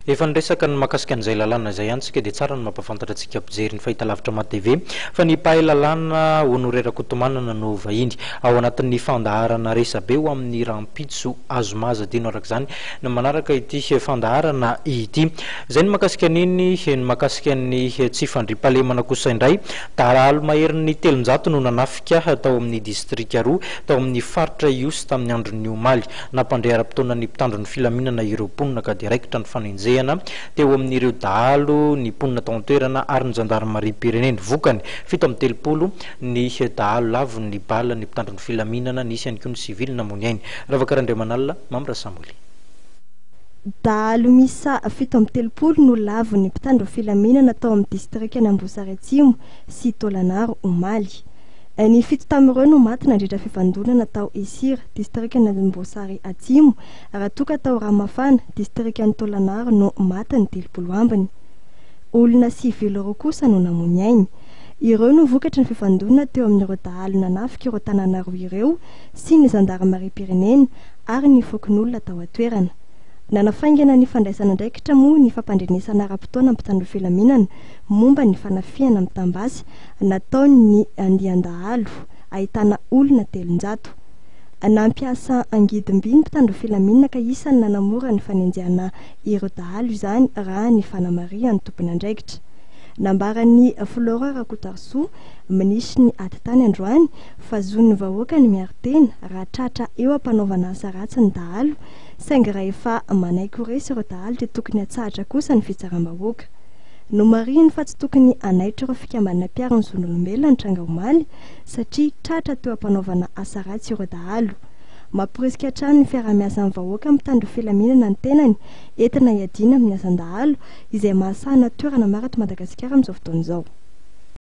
Efa nresaka ny makasika an'izay lalàna izay antsika dia tsara ny mampafantatra antsika mpijery ny fahita lavitra ma TV fa ny pahay lalàna honorerako tomanana no vahiny ao anatin'ny fandaharana resabe ho amin'ny rampitso azo maza dino araka izany na manaraka ity fandaharana ity izay ny makasika an'iny ny makasika ny tsy fandrimpalemana kosa indray Dahalo mahery ny 700 no nanafika tao amin'ny distrika 2 tao amin'ny faritra Ihosy tamin'ny andron'ny omaly nampandrehara-potoana ny mpitandro ny filaminana ireo ponina ka dia raikitra ny fanenjehana teo amin'ireo Dahalo ny ponina tao an-toerana ary ny zandarimariam-pirenena Vokany 730 ny Dahalo lavon'ny balan'ny mpitandro ny filaminana nisy ihany koa ny sivily namony ainy Ravakarandramanalina Mamra Samoly. Dahalo misa 730 no lavon'ny mpitandro filaminana tao amin'ny distrika Ambosary Atsimo sy Tolanaro omaly. Ny fito tamin'ireo no maty nandritra fifandonana tao Isira distrika Ambosary Atsimo raha toka tao Ramafana distrika ny Tolanaro no maty ny 30 ambiny. Olona sivily roa kosa no namony ainy. Ireo no vokatry ny fifandonana teo amin'ireo Dahalo nanafika ireo tanàna roa ireo sy ny zandarimariam-pirenena ary ny fokonolona tao atoerana. Nanafaingana ny fandraisana andraikitra moa ny fampandrenesana ara-potoana mpitandro filaminana momba ny fanafiana mitam-basy nataony andian-Dahalo ahitana olona 300. Nampiasa angidim-by ny mpitandro filaminana ka isany nanamora ny fanenjehana ireo Dahalo izany raha ny fanamaria ny tompony andraikitra. Nambaran'ny Flora Rakotarso minisy ny atitany androany fa zon'ny vahoaka ny miartena raha tratra eo ampanaovana asa ratsy ny Dahalo saingy raha efa manaiky resy ireo Dahalo dia tokony hatsahatra kosa ny fitsaram-bahoaka. No mariny fa tsy tokony anaitra ireo fikambanana piara ny zon'olombelona ny tranga omaly satria tratra teo ampanaovana asa ratsy ireo Dahalo. Mampirisika hatrany ny fiarah-miasan'ny vahoaka mpitandro filaminana ny tenany entina hiadiana amin'ny asan-Dahalo izay mahasahana toerana maro eto Madagasikara amin'izao fotoana izao.